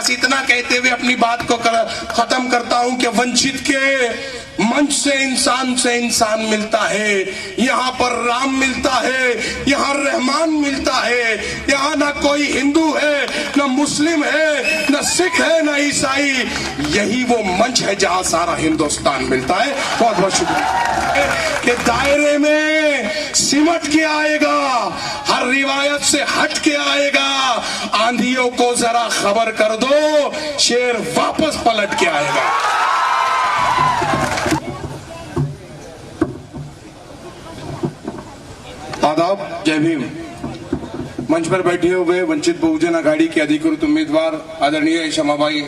बस इतना कहते हुए अपनी बात को खत्म करता हूं कि वंचित के मंच से इंसान मिलता है। यहाँ पर राम मिलता है, यहाँ रहमान मिलता है। यहाँ ना कोई हिंदू है, ना मुस्लिम है, ना सिख है, ना ईसाई। यही वो मंच है जहाँ सारा हिंदुस्तान मिलता है। बहुत बहुत शुक्रिया। कि दायरे में सिमट के आएगा, हर रिवायत से हट के आएगा। आंधियों को जरा खबर कर दो, शेर वापस पलट के आएगा। आदाब, जय भीम। मंच पर बैठे हुए वंचित बहुजन अघाड़ी के अधिकृत उम्मीदवार आदरणीय क्षमाबाई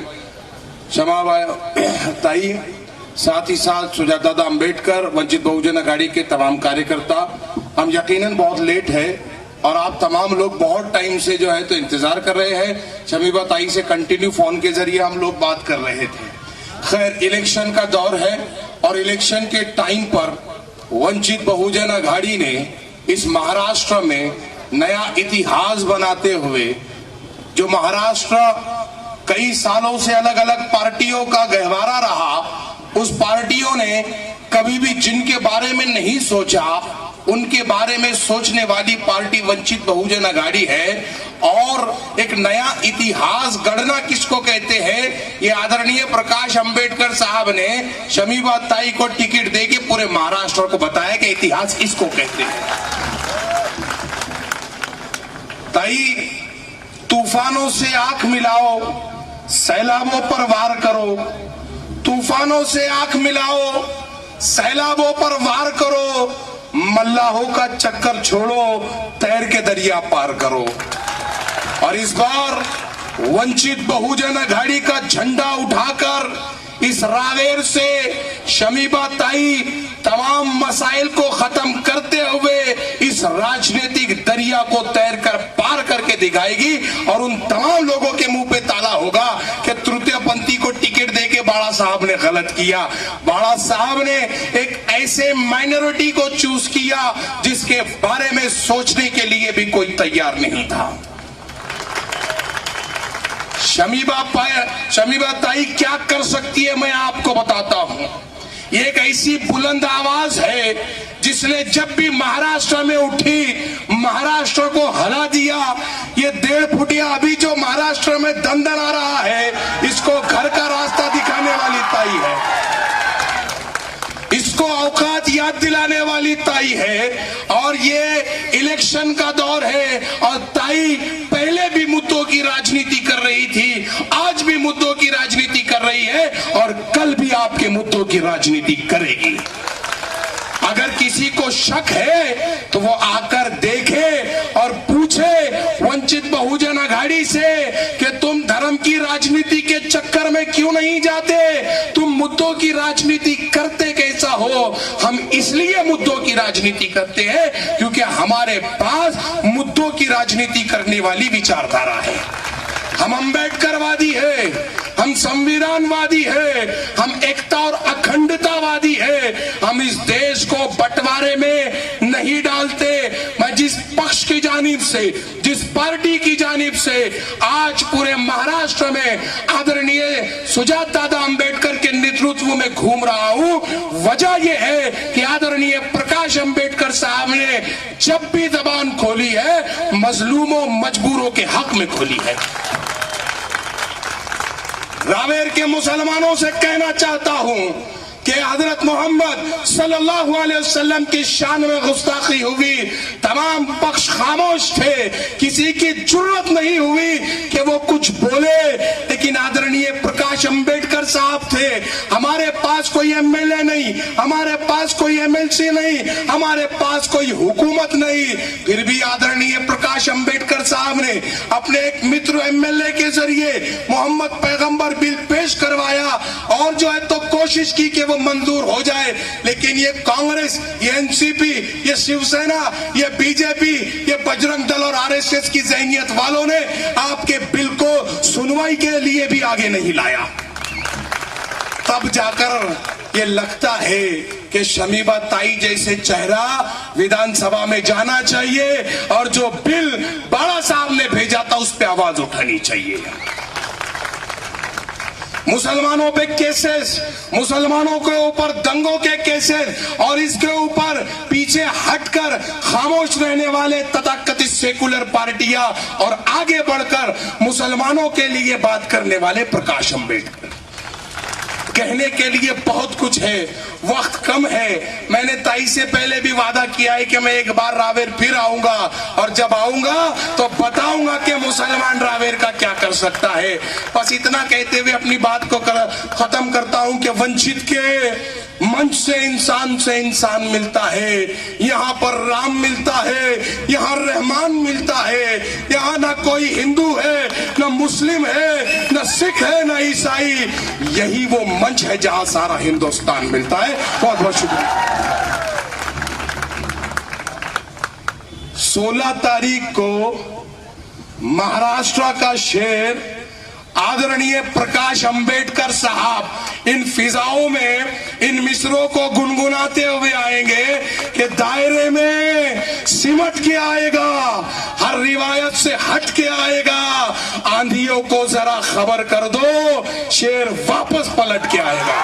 ताई, साथ ही साथ सुजाता अम्बेडकर, वंचित बहुजन अघाड़ी के तमाम कार्यकर्ता, हम यकीनन बहुत लेट है और आप तमाम लोग बहुत टाइम से जो है तो इंतजार कर रहे हैं। शमीबा ताई से कंटिन्यू फोन के जरिए हम लोग बात कर रहे थे। खैर, इलेक्शन का दौर है और इलेक्शन के टाइम पर वंचित बहुजन अघाड़ी ने इस महाराष्ट्र में नया इतिहास बनाते हुए, जो महाराष्ट्र कई सालों से अलग अलग पार्टियों का गहवारा रहा, उस पार्टियों ने कभी भी जिनके बारे में नहीं सोचा, उनके बारे में सोचने वाली पार्टी वंचित बहुजन अघाड़ी है। और एक नया इतिहास गढ़ना किसको कहते हैं, ये आदरणीय प्रकाश अंबेडकर साहब ने शमीबा ताई को टिकट देके पूरे महाराष्ट्र को बताया कि इतिहास इसको कहते हैं। ताई, तूफानों से आंख मिलाओ, सैलाबों पर वार करो। तूफानों से आंख मिलाओ, सैलाबों पर वार करो। मल्लाहों का चक्कर छोड़ो, तैर के दरिया पार करो। और इस बार वंचित बहुजन अघाड़ी का झंडा उठाकर इस रावेर से शमीबा ताई तमाम मसाइल को खत्म करते हुए इस राजनीतिक दरिया को तैरकर पार करके दिखाएगी। और उन तमाम लोगों के मुंह पे ताला होगा कि तृतीयपंथी को टिकट देके बाड़ा साहब ने गलत किया। बाड़ा साहब ने एक ऐसे माइनॉरिटी को चूज किया जिसके बारे में सोचने के लिए भी कोई तैयार नहीं था। शमीबा ताई क्या कर सकती है, मैं आपको बताता हूं। ये एक ऐसी बुलंद आवाज है जिसने जब भी महाराष्ट्र में उठी, महाराष्ट्र को हला दिया। ये 1.5 फुटिया अभी जो महाराष्ट्र में दंदन आ रहा है, इसको घर का रास्ता दिखाने वाली ताई है, इसको औकात याद दिलाने वाली ताई है। और ये इलेक्शन का दौर है और ताई पहले भी मुद्दों की राजनीति कर रही थी, आज भी मुद्दों की राजनीति कर रही है और कल भी आपके मुद्दों की राजनीति करेगी। अगर किसी को शक है तो वो आकर देखे और पूछे वंचित बहुजन अघाड़ी से कि तुम धर्म की राजनीति के चक्कर में क्यों नहीं जाते, तुम मुद्दों की राजनीति करते कैसा हो। हम इसलिए मुद्दों की राजनीति करते हैं क्योंकि हमारे पास मुद्दों की राजनीति करने वाली विचारधारा है। हम अम्बेडकरवादी है, हम संविधानवादी है, हम एकता और अखंडतावादी है। हम इस देश को बंटवारे में नहीं डालते। मैं जिस पक्ष की जानिब से, जिस पार्टी की जानिब से आज पूरे महाराष्ट्र में आदरणीय सुजाता अम्बेडकर के नेतृत्व में घूम रहा हूं, वजह यह है कि आदरणीय प्रकाश अंबेडकर साहब ने जब भी जबान खोली है, मजलूमों मजबूरों के हक में खोली है। रावेर के मुसलमानों से कहना चाहता हूं कि हजरत मोहम्मद सल्लल्लाहु अलैहि वसल्लम की शान में गुस्ताखी हुई, तमाम पक्ष खामोश थे, किसी की जुर्रत नहीं हुई कि वो कुछ बोले। लेकिन आदरणीय प्रकाश अंबेडकर साहब थे। हमारे पास कोई एमएलए नहीं, हमारे पास कोई एमएलसी नहीं, हमारे पास कोई हुकूमत नहीं, फिर भी आदरणीय प्रकाश अंबेडकर साहब ने अपने एक मित्र एमएलए के जरिए मोहम्मद पैगंबर बिल पेश करवाया और जो है तो कोशिश की कि वो मंजूर हो जाए। लेकिन ये कांग्रेस, ये एनसीपी, ये शिवसेना, ये बीजेपी, ये बजरंग दल और आरएसएस की ज़हनियत वालों ने आपके बिल को सुनवाई के लिए भी आगे नहीं लाया। तब जाकर ये लगता है कि शमीबा ताई जैसे चेहरा विधानसभा में जाना चाहिए और जो बिल बाड़ा साहब ने भेजा था उस पर आवाज उठानी चाहिए। मुसलमानों पे केसेस, मुसलमानों के ऊपर दंगों के केसेस, और इसके ऊपर पीछे हटकर खामोश रहने वाले तथाकथित सेकुलर पार्टियां और आगे बढ़कर मुसलमानों के लिए बात करने वाले प्रकाश अंबेडकर। कहने के लिए बहुत कुछ है, वक्त कम है। मैंने ताई से पहले भी वादा किया है कि मैं एक बार रावेर फिर आऊंगा, और जब आऊंगा तो बताऊंगा कि मुसलमान रावेर का क्या कर सकता है। बस इतना कहते हुए अपनी बात को खत्म करता हूं कि वंचित के मंच से इंसान मिलता है, यहाँ पर राम मिलता है, यहाँ रहमान मिलता है, यहाँ ना कोई हिंदू है, ना मुस्लिम है, ना सिख है, ना ईसाई। यही वो मंच है जहां सारा हिंदुस्तान मिलता है। बहुत बहुत शुक्रिया। 16 तारीख को महाराष्ट्र का शेर आदरणीय प्रकाश अंबेडकर साहब इन फिजाओं में इन मिसरों को गुनगुनाते हुए आएंगे कि दायरे में सिमट के आएगा, हर रिवायत से हट के आएगा। आंधियों को जरा खबर कर दो, शेर वापस पलट के आएगा।